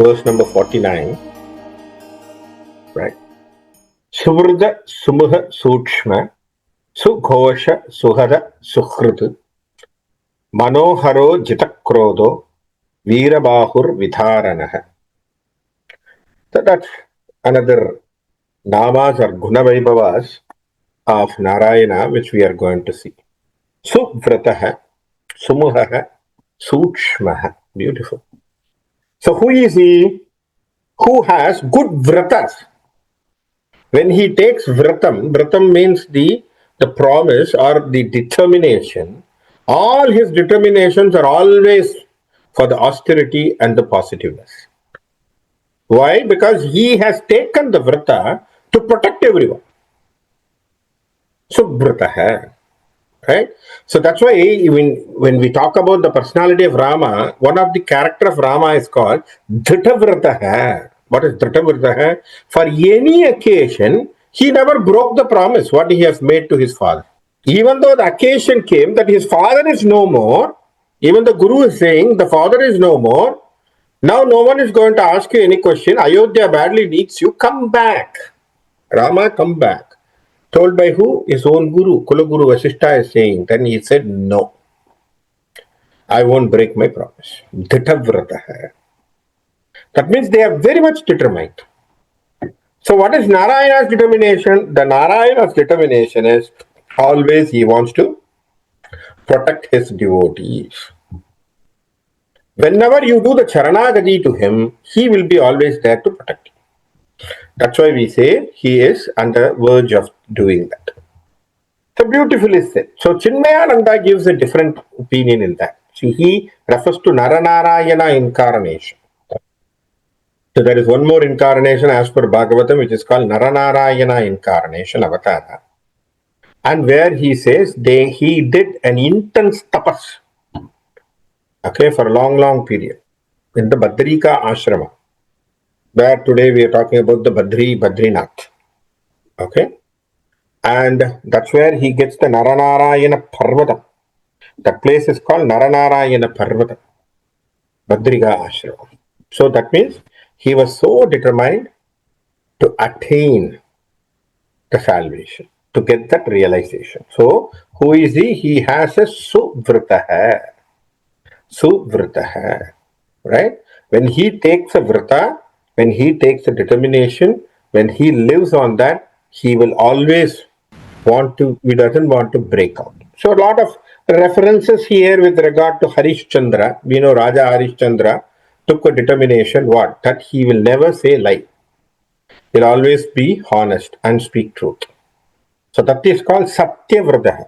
verse number 49, right? Suvrda Sumuha Sukshma Sughosha Suhada Suhrutu Manoharo Jitakrodo Veerabahur Vidharanaha. So that's another namas or gunavaibhavas of Narayana which we are going to see. Suvrataha, Sumuhaha, Sukshmaha. Beautiful. So who is he? Who has good vratas? When he takes vratam means the promise or the determination. All his determinations are always for the austerity and the positiveness. Why? Because he has taken the vrata to protect everyone. Subvrataha. Right? So that's why when we talk about the personality of Rama, one of the character of Rama is called Dhritavrataha. What is Dhritavrataha? For any occasion, he never broke the promise what he has made to his father. Even though the occasion came that his father is no more, even the Guru is saying the father is no more, now no one is going to ask you any question. Ayodhya badly needs you, come back. Rama, come back. Told by who? His own Guru. Kulaguru Vasishtha is saying. Then he said, no, I won't break my promise. Dhitavrataha. That means they are very much determined. So what is Narayana's determination? The Narayana's determination is always he wants to protect his devotees. Whenever you do the Charanagati to him, he will be always there to protect you. That's why we say he is on the verge of doing that. So beautifully said. So Chinmayananda gives a different opinion in that. See, he refers to Naranarayana incarnation. So there is one more incarnation as per Bhagavatam, which is called Naranarayana incarnation, Avatara. And where he says he did an intense tapas, okay, for a long period in the Badrika ashrama, where today we are talking about the Badrinath. Okay. And that's where he gets the Naranarayana Parvata. That place is called Naranarayana Parvata, Badrika Ashrama. So that means he was so determined to attain the salvation, to get that realization. So who is he? He has a Suvrataha. Suvrataha. Right? When he takes a vrata, when he takes a determination, when he lives on that, he will always he doesn't want to break out. So a lot of references here with regard to Harishchandra. We know Raja Harishchandra took a determination, what? That he will never say lie. He'll always be honest and speak truth. So that is called Satyavrataha.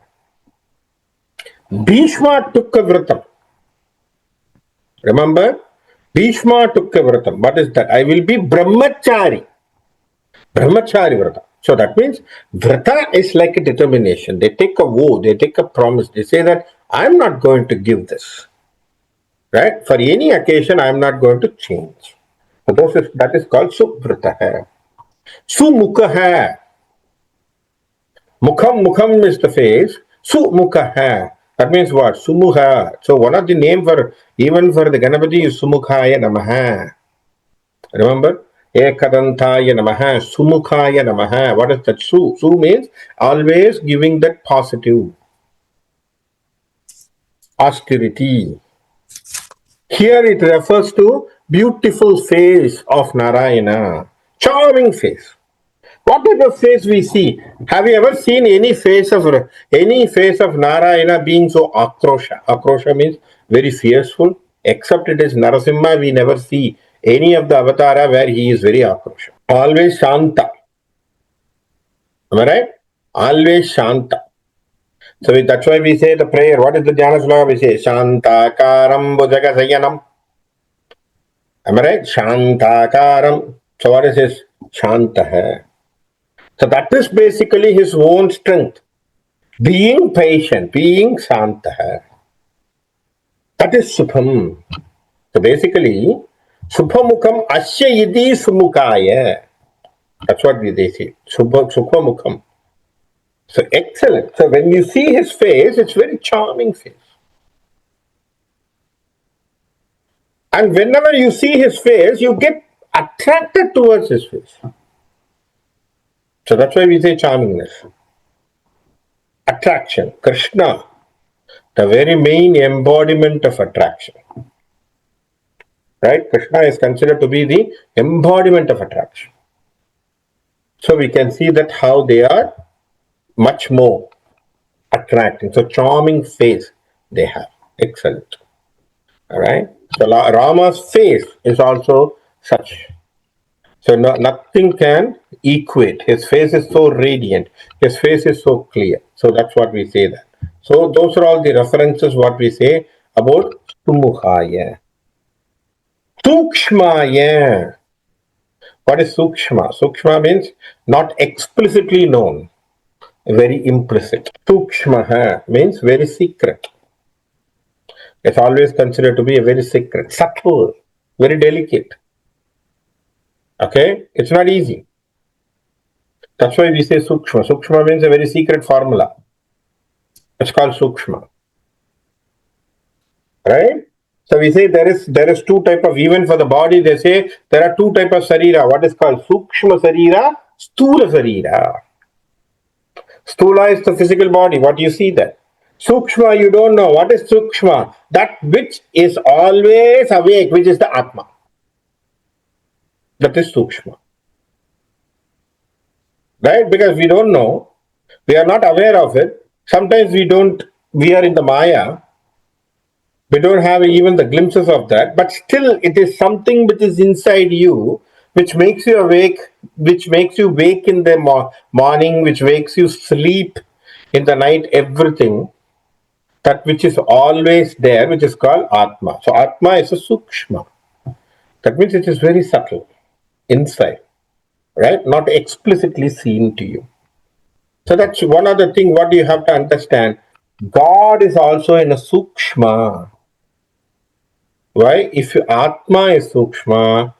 Bhishma took a vratam. Remember? Bhishma took a vratam. What is that? I will be brahmachari. Brahmachari vrata. So that means vrata is like a determination. They take a vow, they take a promise. They say that I'm not going to give this. Right? For any occasion, I'm not going to change. So that is called Suvrataha. Sumukhaha. Mukham is the face. Sumukhaha. That means what? Sumukha. So one of the name even for the Ganapati is Sumukhaya Namaha. Remember? Ekadantaya Namaha, Sumukhaya Namaha. What is that? Su means always giving that positive austerity. Here it refers to beautiful face of Narayana. Charming face. What type of face we see? Have you ever seen any face of Narayana being so akrosha? Akrosha means very fierceful. Except it is Narasimha, we never see any of the avatara where he is very akrosha. Always Shanta. Am I right? Always Shanta. So that's why we say the prayer. What is the Dhyana sloka? We say Shantakaram Bhujaga Sayanam. Am I right? Shantakaram. So what is this? Shantaha. So that is basically his own strength. Being patient, being Shantaha. That is Subham. So basically, Subhamukam Asya Yidi Sumukaya. That's what they say. Subhamukam. So excellent. So when you see his face, it's very charming face. And whenever you see his face, you get attracted towards his face. So that's why we say charmingness. Attraction. Krishna, the very main embodiment of attraction. Right? Krishna is considered to be the embodiment of attraction. So we can see that how they are much more attracting. So charming face they have. Excellent. All right. So Rama's face is also such. So nothing can equate. His face is so radiant. His face is so clear. So that's what we say that. So those are all the references what we say about Sumukhaya. Sukshmaya. What is Sukshma? Sukshma means not explicitly known, very implicit. Sukshma means very secret. It's always considered to be a very secret, subtle, very delicate. Okay? It's not easy. That's why we say Sukshma. Sukshma means a very secret formula. It's called Sukshma. Right? So we say there is two type of, even for the body, they say there are two type of sarira. What is called Sukshma sarira, Sthula sarira. Sthula is the physical body, what you see there. Sukshma, you don't know. What is Sukshma? That which is always awake, which is the Atma. That is Sukshma. Right? Because we don't know, we are not aware of it. Sometimes we are in the Maya, we don't have even the glimpses of that, but still it is something which is inside you, which makes you awake, which makes you wake in the morning, which makes you sleep in the night, everything, that which is always there, which is called Atma. So Atma is a Sukshma. That means it is very subtle, inside, right? Not explicitly seen to you. So that's one other thing what you have to understand. God is also in a Sukshma. Why? If Atma is Sukshma,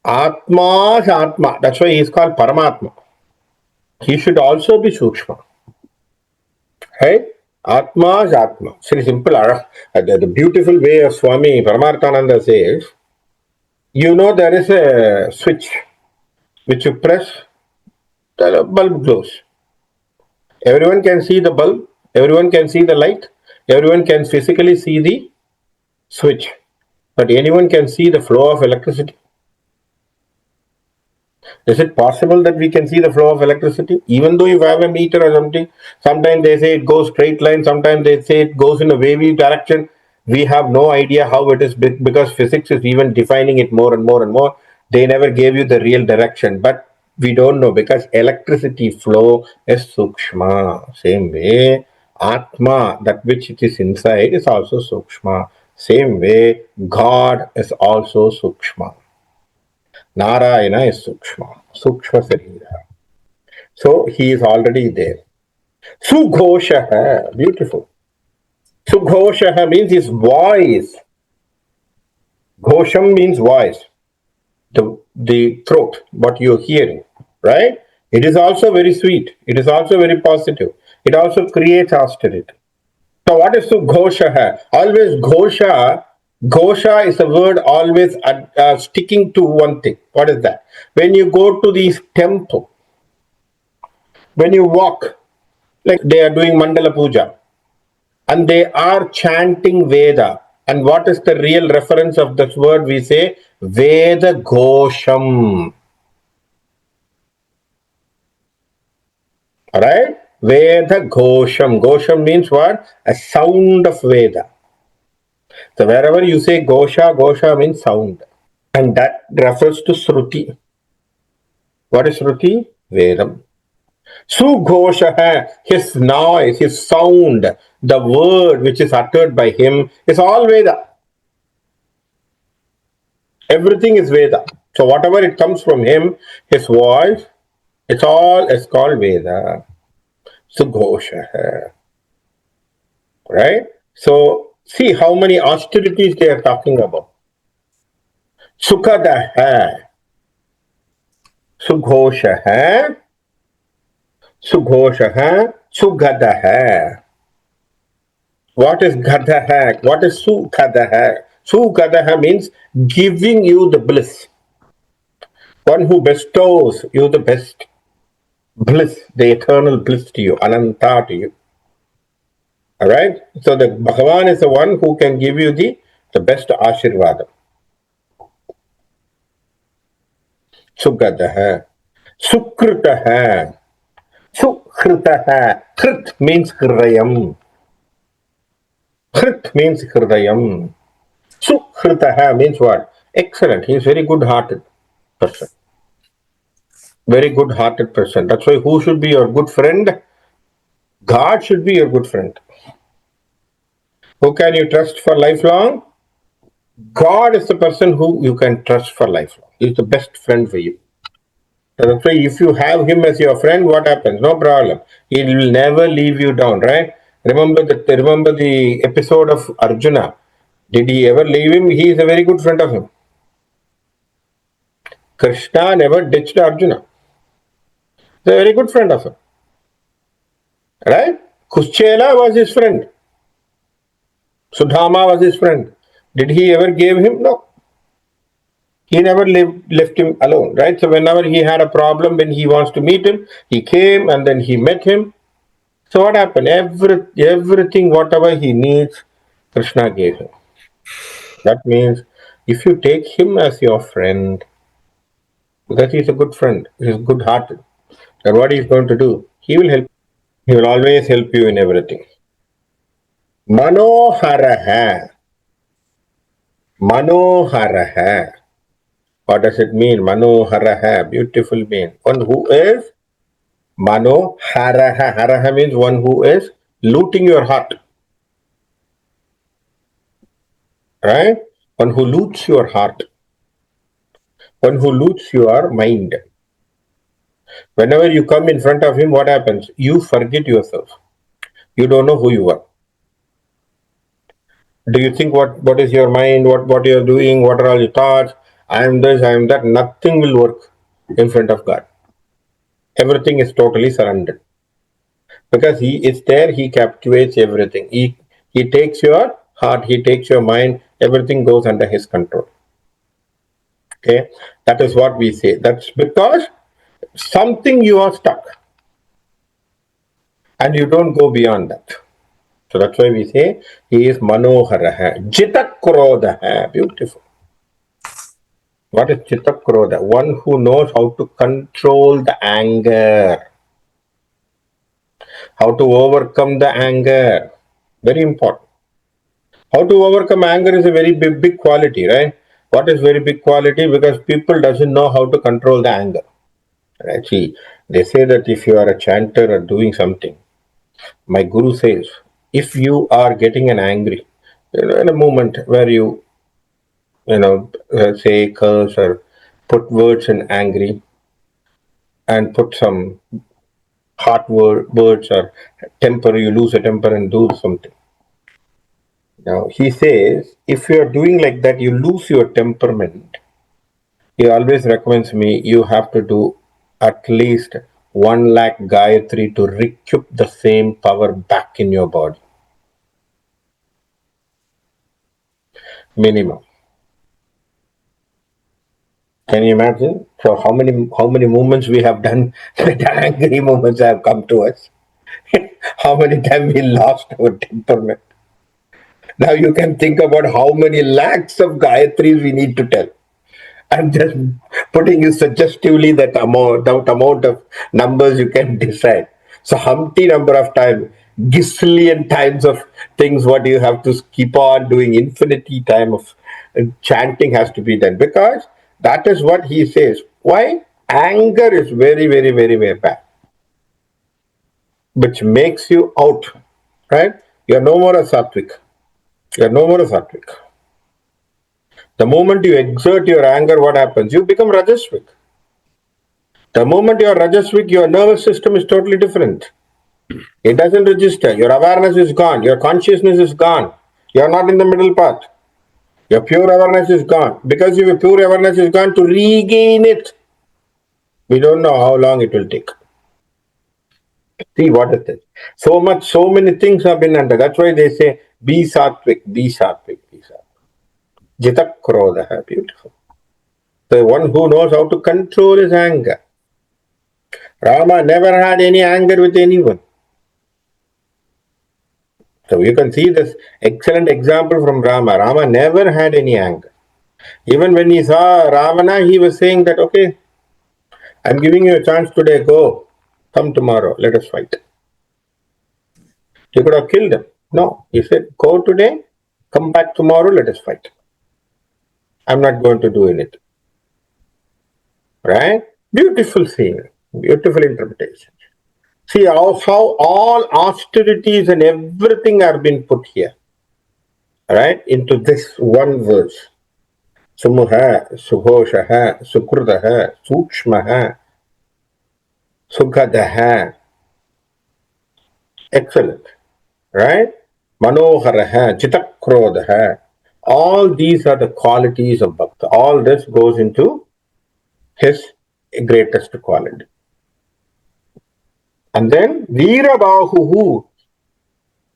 Atma is Atma. That's why he is called Paramatma. He should also be Sukshma. Right? Atma is Atma. It's very simple. The beautiful way of Swami Paramarthananda says, there is a switch which you press, the bulb glows. Everyone can see the bulb, everyone can see the light, everyone can physically see the switch. But anyone can see the flow of electricity. Is it possible that we can see the flow of electricity? Even though you have a meter or something, sometimes they say it goes straight line, sometimes they say it goes in a wavy direction. We have no idea how it is because physics is even defining it more and more and more. They never gave you the real direction, but we don't know because electricity flow is sukshma. Same way, atma, that which it is inside, is also sukshma. Same way, God is also sukshma. Narayana is Sukshma, Sukshma Sarira. So he is already there. Sughoshaha, beautiful. Sughoshaha means his voice. Ghosham means voice, the throat, what you're hearing, right? It is also very sweet. It is also very positive. It also creates austerity. So what is Sughoshaha? Always Ghosha is a word always sticking to one thing. What is that? When you go to these temple, when you walk, like they are doing Mandala Puja and they are chanting Veda. And what is the real reference of this word? We say Veda Ghosham. Alright? Veda Ghosham. Ghosham means what? A sound of Veda. So wherever you say Gosha, Gosha means sound. And that refers to Shruti. What is Shruti? Vedam. Sughosha, his noise, his sound, the word which is uttered by him is all Veda. Everything is Veda. So whatever it comes from him, his voice, it's called Veda. Sughosha. Right? So see how many austerities they are talking about. Sukhadaha, Sughosha, Sughosha, Sugadaha. What is Gadaha? What is Sukhadaha? Sukadaha means giving you the bliss. One who bestows you the best bliss, the eternal bliss to you, ananta to you. Alright? So the Bhagavan is the one who can give you the best Ashirvada. Sukadaha. Sukritaha. Sukritaha. Krit means Hridayam. Krit means Hridayam. Sukritaha means what? Excellent. He is very good hearted person. Very good hearted person. That's why who should be your good friend? God should be your good friend. Who can you trust for lifelong? God is the person who you can trust for lifelong. He's the best friend for you. So that's why if you have him as your friend, what happens? No problem. He will never leave you down, right? Remember the episode of Arjuna. Did he ever leave him? He is a very good friend of him. Krishna never ditched Arjuna. He's a very good friend of him. Right? Kuschela was his friend. Sudhama was his friend. Did he ever give him? No. He never left him alone, right? So whenever he had a problem, when he wants to meet him, he came and then he met him. So what happened? Everything, whatever he needs, Krishna gave him. That means if you take him as your friend, because he's a good friend, he's good hearted, then what he's going to do? He will help. He will always help you in everything. Manoharaha. Manoharaha. What does it mean? Manoharaha. Beautiful mean. One who is Manoharaha. Haraha means one who is looting your heart. Right? One who loots your heart. One who loots your mind. Whenever you come in front of him, what happens? You forget yourself. You don't know who you are. Do you think what is your mind, what you're doing, what are all your thoughts? I am this, I am that. Nothing will work in front of God. Everything is totally surrendered. Because he is there, he captivates everything. He takes your heart, he takes your mind, everything goes under his control. Okay, that is what we say. That's because something you are stuck and you don't go beyond that. So that's why we say he is Manoharaha. Jitakrodaha. Beautiful. What is Jitakroda? One who knows how to control the anger, how to overcome the anger. Very important. How to overcome anger is a very big quality, right? What is very big quality? Because people doesn't know how to control the anger. Right? See, they say that if you are a chanter or doing something, my guru says, if you are getting an angry, in a moment where say curse or put words in angry and put some words or temper, you lose a temper and do something. Now, he says, if you are doing like that, you lose your temperament. He always recommends me, you have to do at least 1 lakh Gayatri to recoup the same power back in your body. Minimum. Can you imagine? So how many movements we have done? The angry moments have come to us. How many times we lost our temperament? Now you can think about how many lakhs of Gayatris we need to tell. I'm just putting you suggestively that amount of numbers you can decide. So Humpty number of times, gazillion times of things what you have to keep on doing, infinity time of chanting has to be done because that is what he says. Why? Anger is very, very, very, very bad, which makes you out, right? You're no more a sattvic. You're no more a sattvic. The moment you exert your anger, what happens? You become rajasvik. The moment you are rajasvik, your nervous system is totally different. It doesn't register. Your awareness is gone. Your consciousness is gone. You are not in the middle path. Your pure awareness is gone. Because your pure awareness is gone, to regain it, we don't know how long it will take. See what is this? So many things have been under. That's why they say, be sattvic, be sattvic, be sattvic. Jitakrodha. Beautiful. The one who knows how to control his anger. Rama never had any anger with anyone. So you can see this excellent example from Rama. Rama never had any anger. Even when he saw Ravana, he was saying that, okay, I'm giving you a chance today, go. Come tomorrow, let us fight. He could have killed him. No, he said, go today, come back tomorrow, let us fight. I'm not going to do anything. Right? Beautiful scene, beautiful interpretation. See how all austerities and everything are being put here, right, into this one verse. Sumuha, Sughoshaha, Sukrudaha, Sukshmaha, Sukhadaha. Excellent, right? Manoharaha, Chitakrodaha. All these are the qualities of Bhakta. All this goes into his greatest quality. And then Veerabahu.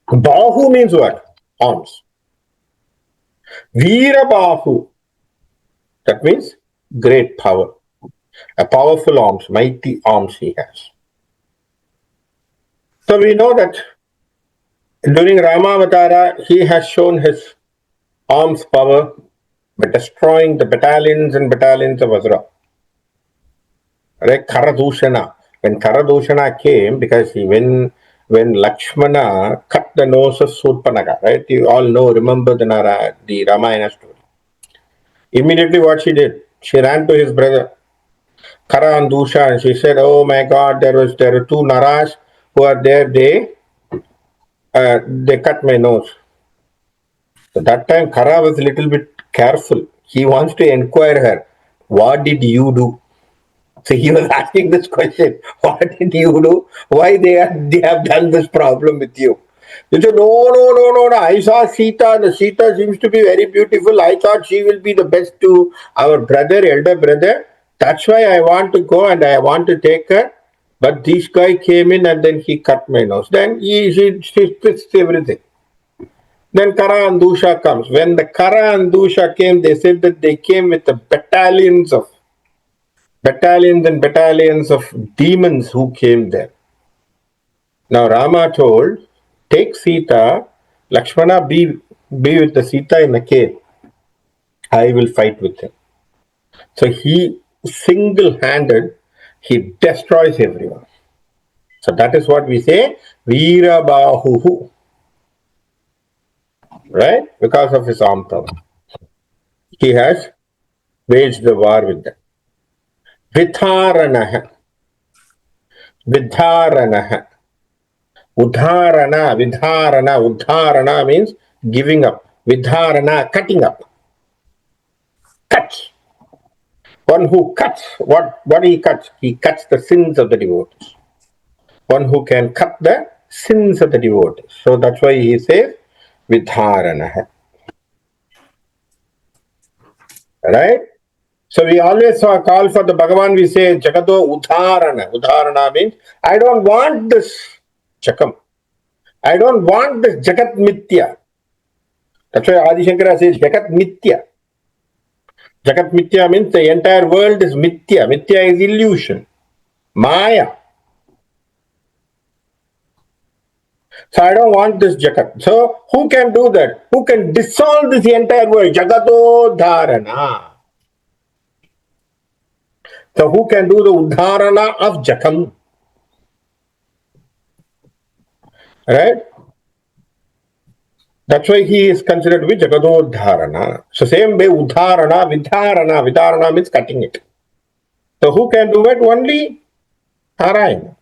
Bahu means what? Arms. Veerabahu. That means great power. A powerful arms, mighty arms he has. So we know that during Ramavatara, he has shown his arms power by destroying the battalions and battalions of Asura. Right? Karadushana. When Karadushana came, because when Lakshmana cut the nose of Surpanaka, right? You all know, remember the Ramayana story. Immediately what she did? She ran to his brother, Kara and Dusha, and she said, oh my God, there are two Naras who are there, they cut my nose. So that time Kara was a little bit careful. He wants to inquire her, what did you do? So he was asking this question, what did you do? Why they have done this problem with you? He said, no. I saw Sita. The Sita seems to be very beautiful. I thought she will be the best to our brother, elder brother. That's why I want to go and I want to take her. But this guy came in and then he cut my nose. Then she twists everything. Then Kara and Dusha comes. When the Kara and Dusha came, they said that they came with the battalions and battalions of demons who came there. Now Rama told, take Sita, Lakshmana be with the Sita in the cave. I will fight with him. So he single-handed, he destroys everyone. So that is what we say, Veerabahu. Right? Because of his arm power. He has waged the war with them. Vitharanaha. Udharana means giving up. Vidharana, cutting up. Cuts. One who cuts, what he cuts? He cuts the sins of the devotees. One who can cut the sins of the devotees. So that's why he says, Vidharana. Right? So we always call for the Bhagavan, we say, Jagato Udharana. Udharana means, I don't want this Jakam. I don't want this Jagat Mithya. That's why Adi Shankara says Jagat Mithya. Jagat Mithya means the entire world is Mithya. Mithya is illusion. Maya. So I don't want this Jagat. So who can do that? Who can dissolve this entire world? Jagato Dharana. So who can do the Udharana of Jakam? Right? That's why he is considered to be Jagadodharana. So same way Udharana, Vidharana. Vidharana means cutting it. So who can do it? Only Narayana.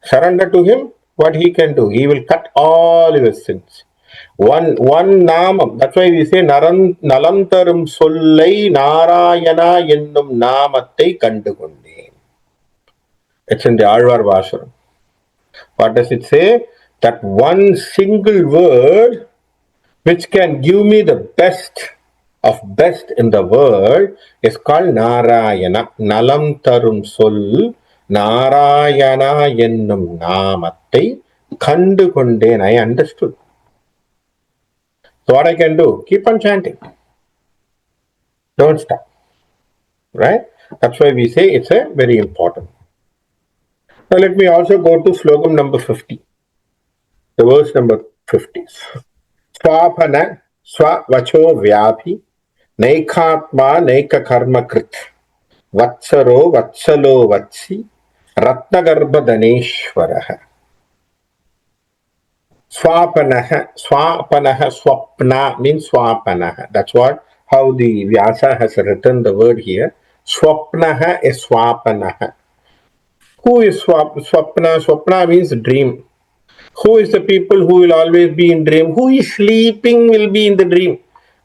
Surrender to him, what he can do. He will cut all your sins. One namam. That's why we say Nalantarum Sollai Narayana Yennum Namatte Kandukonde. It's in the Alvar Vasaram. What does it say? That one single word which can give me the best of best in the world is called Narayana. Nalam Tarum Sol Narayana Yennum Namatte Kandu Konden. I understood. So what I can do? Keep on chanting. Don't stop. Right? That's why we say it's a very important. Now let me also go to slogam number 50. The verse number 50. Swapana swavacho vyabhi naikatma naika karma krit vatsaro vatsalo vatsi ratnagarbha daneshwaraha. Swapanaha, swapna means swapanaha. That's what, how the Vyasa has written the word here. Swapnaha is swapanaha. Who is swapna? Swapna means dream. Who is the people who will always be in dream? Who is sleeping will be in the dream.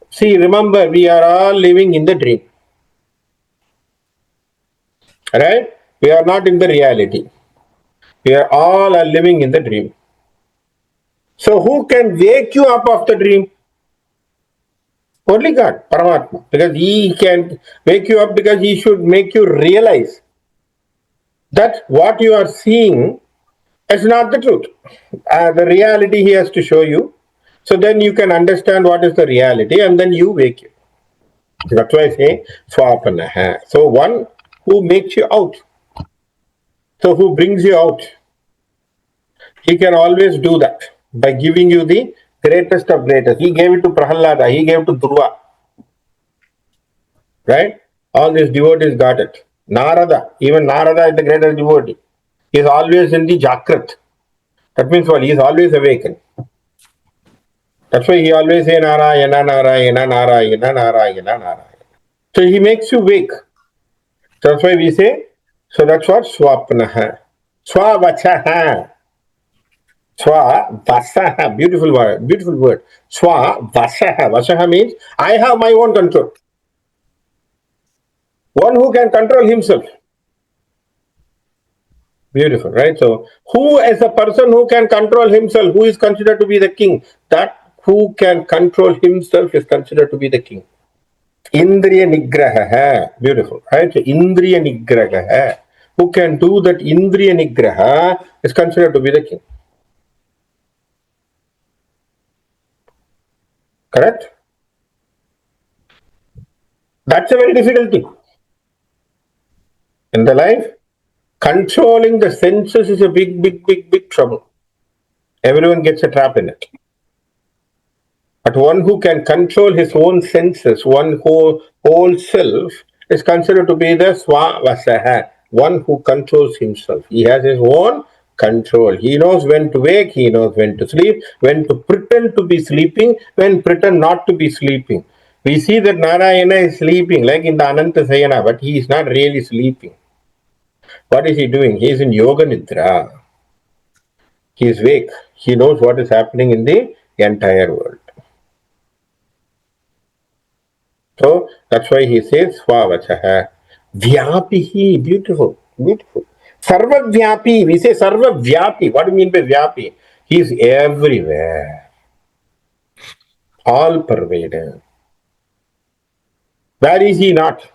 See, remember, we are all living in the dream. Right? We are not in the reality. We are all are living in the dream. So who can wake you up of the dream? Only God, Paramatma. Because He can wake you up, because He should make you realize that what you are seeing is not the truth. The reality He has to show you. So then you can understand what is the reality, and then you wake you. That's why I say Swapanaha. So one who makes you out. So who brings you out. He can always do that by giving you the greatest of greatest. He gave it to Prahalada, He gave it to Dhruva. Right? All these devotees got it. Narada, even Narada is the greatest devotee. He is always in the Jakrat. That means what? He is always awakened. That's why he always say Narayana, Narayana, Narayana, Narayana, Narayana. So he makes you wake. So that's why we say, so that's what Swapnaha. Swavachaha. Swa Vasaha. Beautiful word. Beautiful word. Swa Vasaha. Vasaha means I have my own control. One who can control himself. Beautiful, right? So, who is a person who can control himself, who is considered to be the king? That who can control himself is considered to be the king. Indriya Nigraha. Beautiful, right? So, Indriya Nigraha. Who can do that Indriya Nigraha is considered to be the king. Correct? That's a very difficult thing. In the life, controlling the senses is a big, big, big, big trouble. Everyone gets a trap in it. But one who can control his own senses, one whole self, is considered to be the Swavasaha, one who controls himself. He has his own control. He knows when to wake, he knows when to sleep, when to pretend to be sleeping, when pretend not to be sleeping. We see that Narayana is sleeping, like in the Ananta Sayana, but he is not really sleeping. What is he doing? He is in Yoga Nidra. He is awake. He knows what is happening in the entire world. So that's why he says Swavachaha. Vyapihi, beautiful, beautiful. Sarva Vyapi, we say Sarva Vyapi. What do you mean by Vyapi? He is everywhere, all pervading. Where is he not?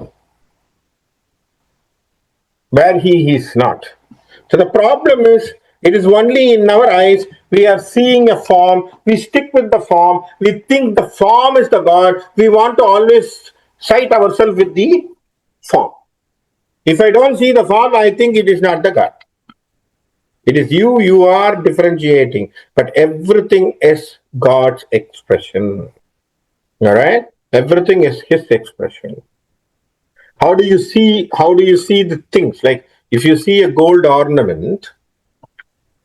Where he is not. So the problem is, it is only in our eyes we are seeing a form, we stick with the form, we think the form is the God, we want to always cite ourselves with the form. If I don't see the form, I think it is not the God. It is you are differentiating, but everything is God's expression. All right? Everything is His expression. How do you see the things? Like if you see a gold ornament,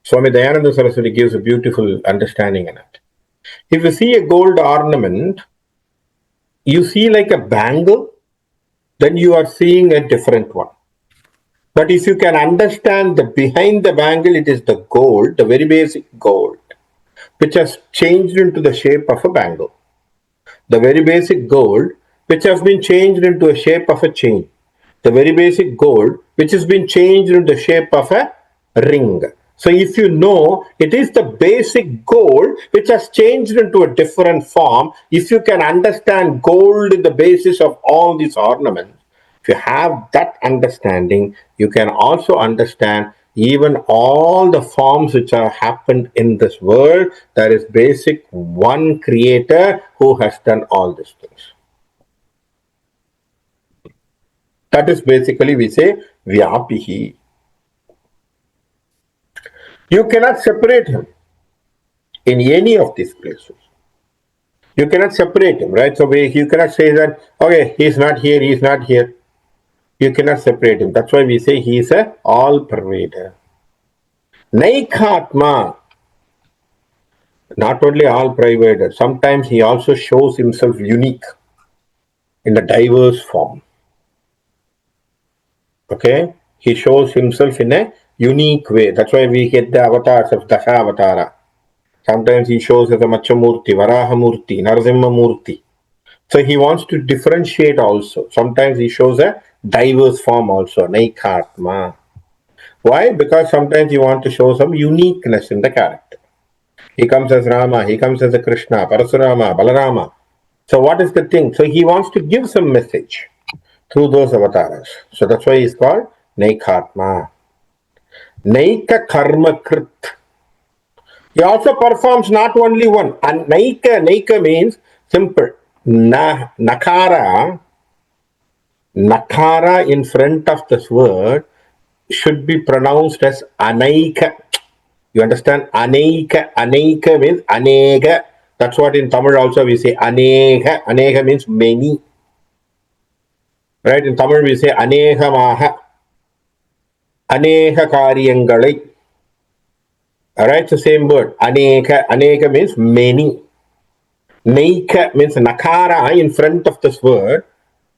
Swami Dayananda Saraswati gives a beautiful understanding in it. If you see a gold ornament, you see like a bangle, then you are seeing a different one. But if you can understand that behind the bangle, it is the gold, the very basic gold, which has changed into the shape of a bangle. The very basic gold, which has been changed into a shape of a chain. The very basic gold, which has been changed into the shape of a ring. So if you know it is the basic gold which has changed into a different form, if you can understand gold is the basis of all these ornaments, if you have that understanding, you can also understand even all the forms which have happened in this world. There is basic one creator who has done all these things. That is basically we say Vyapihi. You cannot separate him in any of these places. You cannot separate him, right? So you cannot say that, okay, he's not here, he's not here. You cannot separate him. That's why we say he is a all pervader. Naikatma, not only all pervader, sometimes he also shows himself unique in a diverse form. Okay? He shows himself in a unique way. That's why we get the avatars of Dashavatara. Sometimes he shows as a Machamurti, Varahamurti, Narasimhamurti. So he wants to differentiate also. Sometimes he shows a diverse form also, Naikatma. Why? Because sometimes you want to show some uniqueness in the character. He comes as Rama, he comes as a Krishna, Parasurama, Balarama. So what is the thing? So he wants to give some message through those avatars. So that's why he's called Naikatma. Naika Karma Krit. He also performs not only one. And Naika means simple. Nakara in front of this word should be pronounced as Anaika. You understand? Aneika means Anega. That's what in Tamil also we say Anega. Anega means many. Right? In Tamil we say Anegamaha. Anega Karyangalai. Alright, it's the same word. Aneka. Aneka means many. Naika means Nakara in front of this word.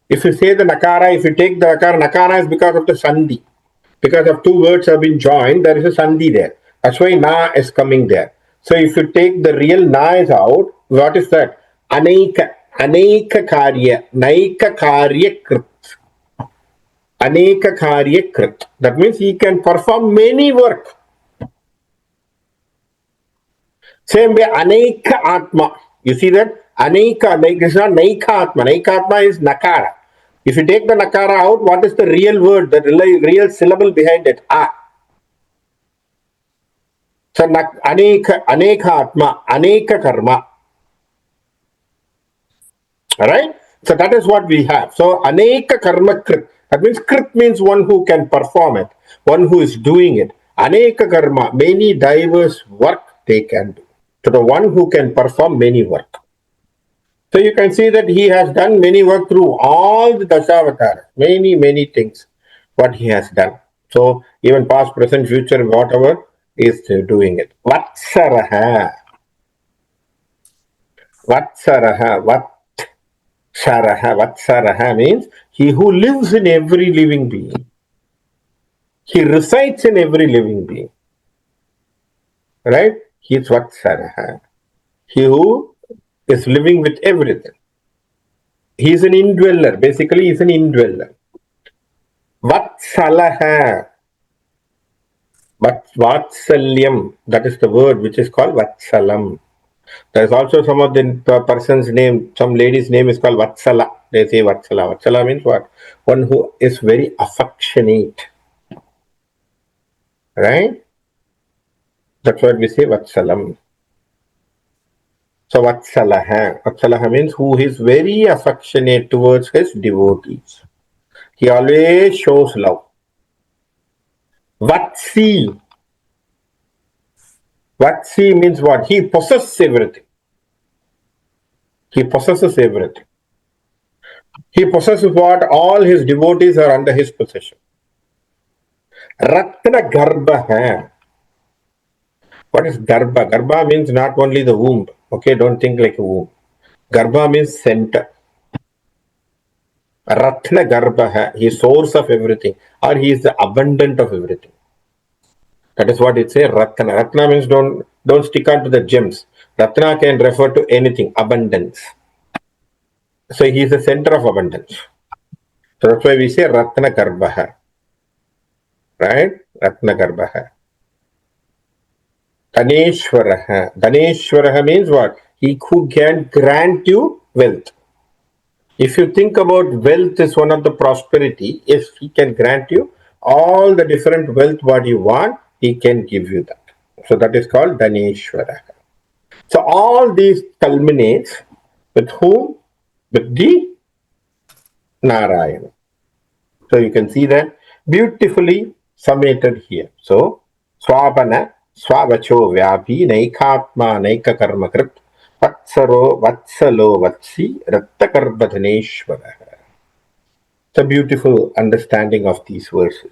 If you say the Nakara, if you take the Nakara is because of the Sandhi. Because of two words have been joined, there is a Sandhi there. That's why Na is coming there. So if you take the real Na is out, what is that? Aneka. Aneka Karya. Naika Karya Krit. Aneka Karya Krit. That means he can perform many work. Same way, Aneka Atma. You see that? Aneka, it's not Naika Atma. Naika Atma is Nakara. If you take the Nakara out, what is the real word, the real syllable behind it? A. So, Aneka Atma, Aneka Karma. Alright? So, that is what we have. So, Aneka Karma Krit. That means Krit means one who can perform it, one who is doing it. Aneka Karma, many diverse work they can do. So, the one who can perform many work. So you can see that he has done many work through all the Dasavataras, many things, what he has done. So even past, present, future, whatever is doing it. Vatsaraha. Vatsaraha. Vatsaraha means he who lives in every living being. He resides in every living being. Right? He is Vatsaraha. He who is living with everything. He is an indweller. Basically, he is an indweller. Vatsalaha. But Vatsalyam, that is the word which is called Vatsalam. There is also some of the person's name, some lady's name is called Vatsala. They say Vatsala. Vatsala means what? One who is very affectionate. Right? That's what we say Vatsalam. So Vatsalaha. Vatsalaha means who is very affectionate towards his devotees. He always shows love. Vatsi. Vatsi means what? He possesses everything. He possesses everything. He possesses what? All his devotees are under his possession. Ratna Garbha. What is Garbha? Garbha means not only the womb. Okay, don't think like a womb. Garbha means center. Ratna Garbha. He is source of everything. Or he is the abundant of everything. That is what it says, Ratna. Ratna means don't stick on to the gems. Ratna can refer to anything, abundance. So he is the center of abundance. So that's why we say Ratna Garbha. Right? Ratna Garbha. Dhaneshwaraha. Dhaneshwaraha means what? He who can grant you wealth. If you think about wealth is one of the prosperity, if he can grant you all the different wealth what you want, he can give you that. So that is called Dhaneshwaraha. So all these culminates with whom? With the Narayana. So you can see that beautifully summated here. So Swapana, Swavacho Vyapi, Naikatma, Naika Karmakrit, Vatsaro, Vatsalo, Vatsi, Rattakarbadhaneshwara. It's a beautiful understanding of these verses.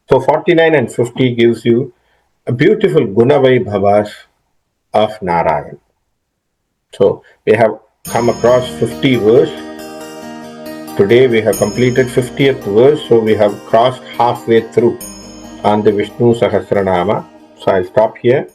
So 49 and 50 gives you a beautiful Gunavaibhavas of Narayan. So we have come across 50 verse. Today we have completed 50th verse, so we have crossed halfway through on the Vishnu Sahasranama. So I'll stop here.